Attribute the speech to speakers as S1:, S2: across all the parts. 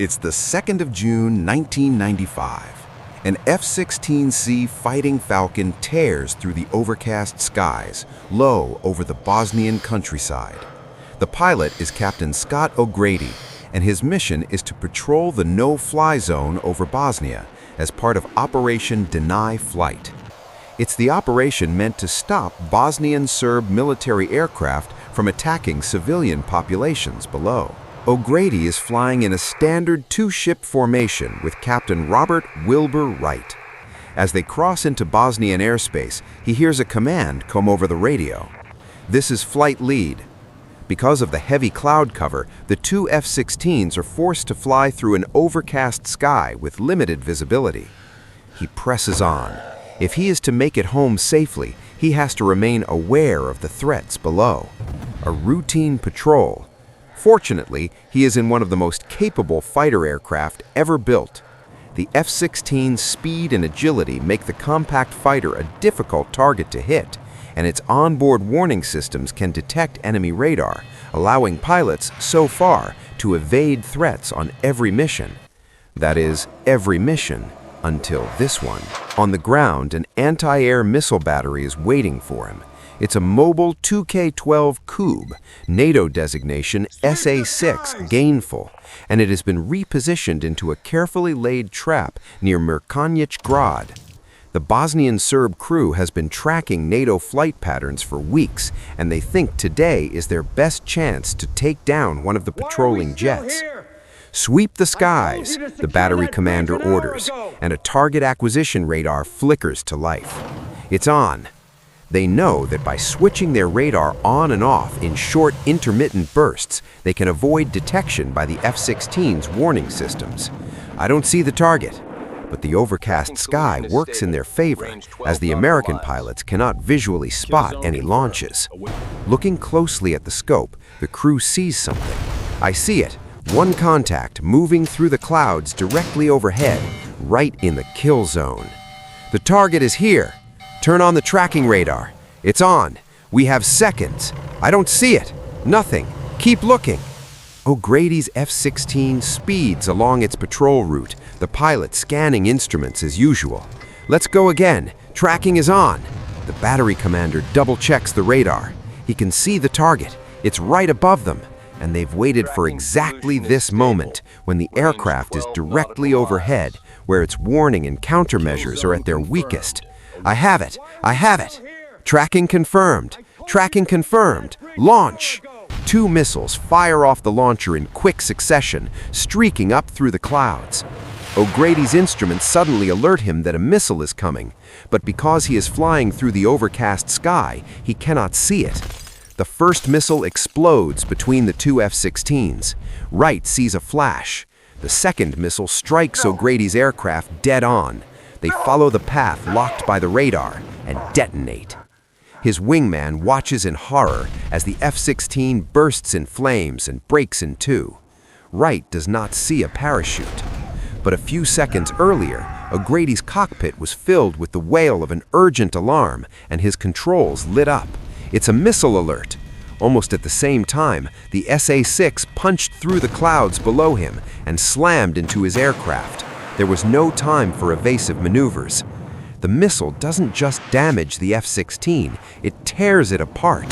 S1: It's the 2nd of June, 1995. An F-16C Fighting Falcon tears through the overcast skies, low over the Bosnian countryside. The pilot is Captain Scott O'Grady, and his mission is to patrol the no-fly zone over Bosnia as part of Operation Deny Flight. It's the operation meant to stop Bosnian Serb military aircraft from attacking civilian populations below. O'Grady is flying in a standard two-ship formation with Captain Robert Wilbur Wright. As they cross into Bosnian airspace, he hears a command come over the radio. This is flight lead. Because of the heavy cloud cover, the two F-16s are forced to fly through an overcast sky with limited visibility. He presses on. If he is to make it home safely, he has to remain aware of the threats below. A routine patrol. Fortunately, he is in one of the most capable fighter aircraft ever built. The F-16's speed and agility make the compact fighter a difficult target to hit, and its onboard warning systems can detect enemy radar, allowing pilots, so far, to evade threats on every mission. That is, every mission until this one. On the ground, an anti-air missile battery is waiting for him. It's a mobile 2K-12 Kube, NATO designation SA-6 gainful, and it has been repositioned into a carefully laid trap near Mrkonjić Grad. The Bosnian Serb crew has been tracking NATO flight patterns for weeks, and they think today is their best chance to take down one of the patrolling jets. Sweep the skies, the battery commander orders, and a target acquisition radar flickers to life. It's on. They know that by switching their radar on and off in short, intermittent bursts, they can avoid detection by the F-16's warning systems. I don't see the target, but the overcast sky works in their favor, as the American pilots cannot visually spot any launches. Looking closely at the scope, the crew sees something. I see it. One contact moving through the clouds directly overhead, right in the kill zone. The target is here. Turn on the tracking radar. It's on. We have seconds. I don't see it. Nothing. Keep looking. O'Grady's F-16 speeds along its patrol route, the pilot scanning instruments as usual. Let's go again. Tracking is on. The battery commander double-checks the radar. He can see the target. It's right above them. And they've waited for exactly this moment, when the aircraft is directly overhead, where its warning and countermeasures are at their weakest. I have it! I have it! Tracking confirmed! Tracking confirmed! Launch! Two missiles fire off the launcher in quick succession, streaking up through the clouds. O'Grady's instruments suddenly alert him that a missile is coming, but because he is flying through the overcast sky, he cannot see it. The first missile explodes between the two F-16s. Wright sees a flash. The second missile strikes O'Grady's aircraft dead on. They follow the path locked by the radar and detonate. His wingman watches in horror as the F-16 bursts in flames and breaks in two. Wright does not see a parachute. But a few seconds earlier, O'Grady's cockpit was filled with the wail of an urgent alarm, and his controls lit up. It's a missile alert. Almost at the same time, the SA-6 punched through the clouds below him and slammed into his aircraft. There was no time for evasive maneuvers. The missile doesn't just damage the F-16, it tears it apart.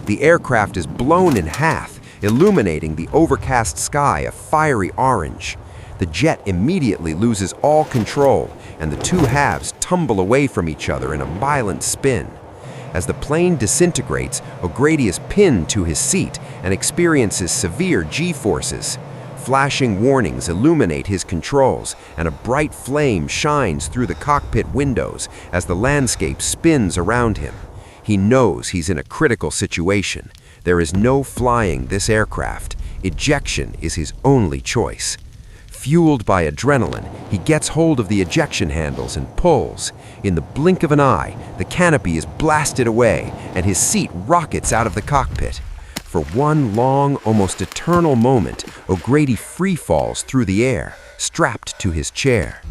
S1: The aircraft is blown in half, illuminating the overcast sky a fiery orange. The jet immediately loses all control, and the two halves tumble away from each other in a violent spin. As the plane disintegrates, O'Grady is pinned to his seat and experiences severe G-forces. Flashing warnings illuminate his controls, and a bright flame shines through the cockpit windows as the landscape spins around him. He knows he's in a critical situation. There is no flying this aircraft. Ejection is his only choice. Fueled by adrenaline, he gets hold of the ejection handles and pulls. In the blink of an eye, the canopy is blasted away, and his seat rockets out of the cockpit. For one long, almost eternal moment, O'Grady free falls through the air, strapped to his chair.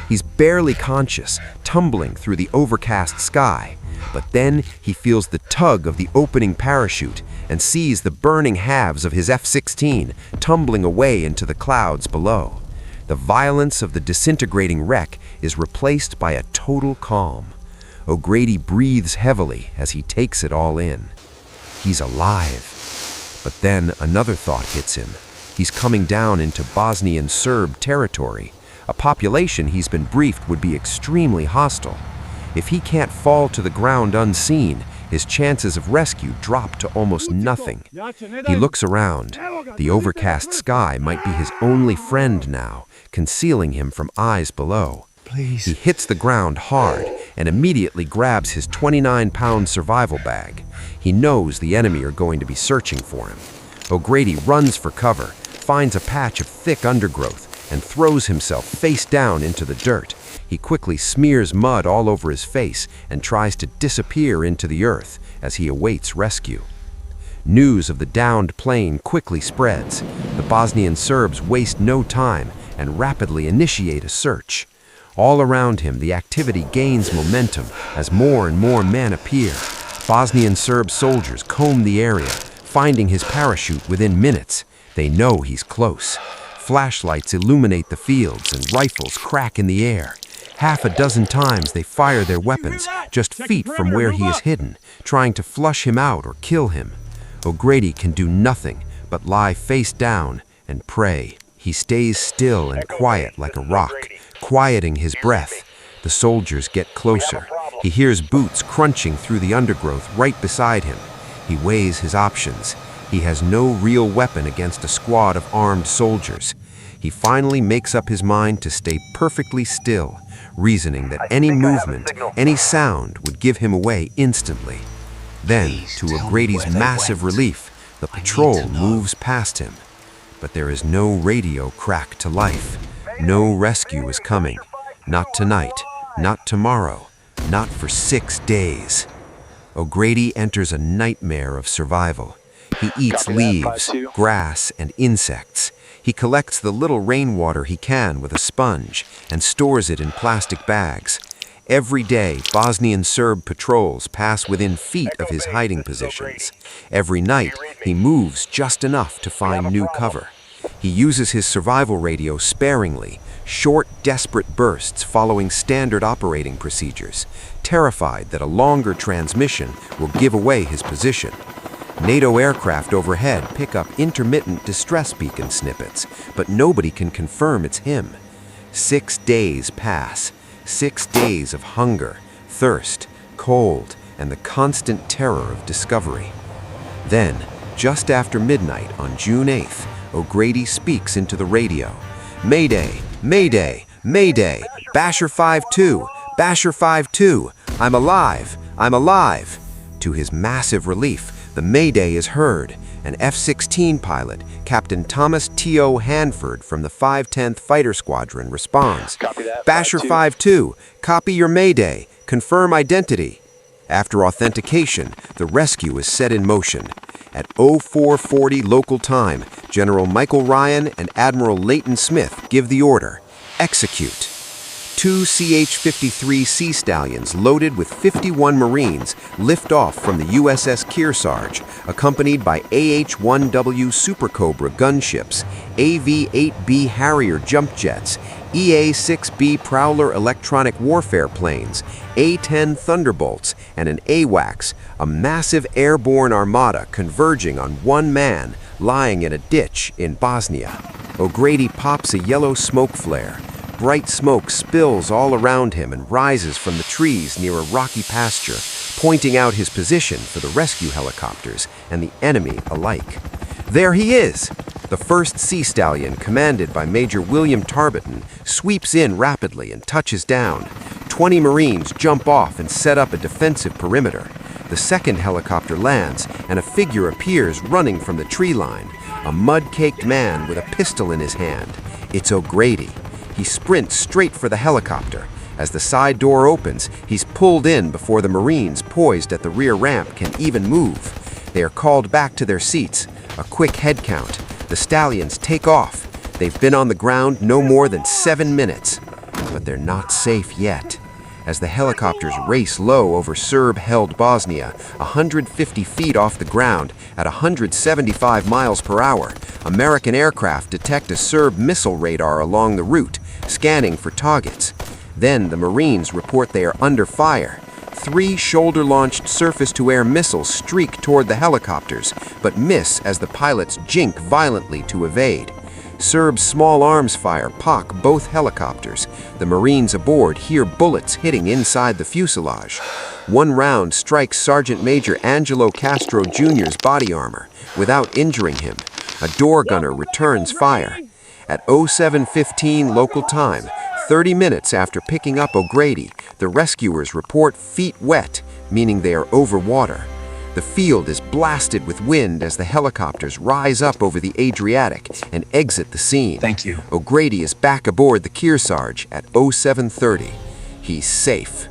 S1: He's barely conscious, tumbling through the overcast sky. But then he feels the tug of the opening parachute and sees the burning halves of his F-16 tumbling away into the clouds below. The violence of the disintegrating wreck is replaced by a total calm. O'Grady breathes heavily as he takes it all in. He's alive. But then another thought hits him. He's coming down into Bosnian Serb territory, a population he's been briefed would be extremely hostile. If he can't fall to the ground unseen, his chances of rescue drop to almost nothing. He looks around. The overcast sky might be his only friend now, concealing him from eyes below.
S2: Please.
S1: He hits the ground hard and immediately grabs his 29-pound survival bag. He knows the enemy are going to be searching for him. O'Grady runs for cover, finds a patch of thick undergrowth, and throws himself face down into the dirt. He quickly smears mud all over his face and tries to disappear into the earth as he awaits rescue. News of the downed plane quickly spreads. The Bosnian Serbs waste no time and rapidly initiate a search. All around him, the activity gains momentum as more and more men appear. Bosnian Serb soldiers comb the area, finding his parachute within minutes. They know he's close. Flashlights illuminate the fields and rifles crack in the air. Half a dozen times they fire their weapons just feet from where he is hidden, trying to flush him out or kill him. O'Grady can do nothing but lie face down and pray. He stays still and quiet like a rock, quieting his breath. The soldiers get closer. He hears boots crunching through the undergrowth right beside him. He weighs his options. He has no real weapon against a squad of armed soldiers. He finally makes up his mind to stay perfectly still, reasoning that any movement, any sound would give him away instantly. Then, to O'Grady's massive relief, the patrol moves past him. But there is no radio crack to life. No rescue is coming. Not tonight, not tomorrow, not for 6 days. O'Grady enters a nightmare of survival. He eats leaves, grass, and insects. He collects the little rainwater he can with a sponge and stores it in plastic bags. Every day, Bosnian Serb patrols pass within feet of his hiding positions. Every night, he moves just enough to find new cover. He uses his survival radio sparingly, short, desperate bursts following standard operating procedures, terrified that a longer transmission will give away his position. NATO aircraft overhead pick up intermittent distress beacon snippets, but nobody can confirm it's him. 6 days pass. 6 days of hunger, thirst, cold, and the constant terror of discovery. Then, just after midnight on June 8th, O'Grady speaks into the radio. Mayday, Mayday, Mayday, Basher 5-2, Basher 5-2, I'm alive, I'm alive. To his massive relief, the Mayday is heard. An F-16 pilot, Captain Thomas T.O. Hanford from the 510th Fighter Squadron, responds. Basher 5-2, copy your Mayday, confirm identity. After authentication, the rescue is set in motion. At 0440 local time, General Michael Ryan and Admiral Leighton Smith give the order. Execute. 2 CH-53 Sea Stallions loaded with 51 Marines lift off from the USS Kearsarge, accompanied by AH-1W Super Cobra gunships, AV-8B Harrier jump jets, EA-6B Prowler electronic warfare planes, A-10 Thunderbolts, and an AWACS, a massive airborne armada converging on one man lying in a ditch in Bosnia. O'Grady pops a yellow smoke flare. Bright smoke spills all around him and rises from the trees near a rocky pasture, pointing out his position for the rescue helicopters and the enemy alike. There he is! The first Sea Stallion, commanded by Major William Tarboton, sweeps in rapidly and touches down. 20 Marines jump off and set up a defensive perimeter. The second helicopter lands, and a figure appears running from the tree line, a mud-caked man with a pistol in his hand. It's O'Grady. He sprints straight for the helicopter. As the side door opens, he's pulled in before the Marines poised at the rear ramp can even move. They are called back to their seats. A quick head count. The Stallions take off. They've been on the ground no more than 7 minutes. But they're not safe yet. as the helicopters race low over Serb-held Bosnia, 150 feet off the ground at 175 miles per hour. American aircraft detect a Serb missile radar along the route, scanning for targets. Then the Marines report they are under fire. 3 shoulder-launched surface-to-air missiles streak toward the helicopters, but miss as the pilots jink violently to evade. Serb small arms fire pock both helicopters. The Marines aboard hear bullets hitting inside the fuselage. One round strikes Sergeant Major Angelo Castro Jr.'s body armor without injuring him. A door gunner returns fire. At 07:15 local time, 30 minutes after picking up O'Grady, the rescuers report feet wet, meaning they are over water. The field is blasted with wind as the helicopters rise up over the Adriatic and exit the scene.
S2: Thank you.
S1: O'Grady is back aboard the Kearsarge at 07:30. He's safe.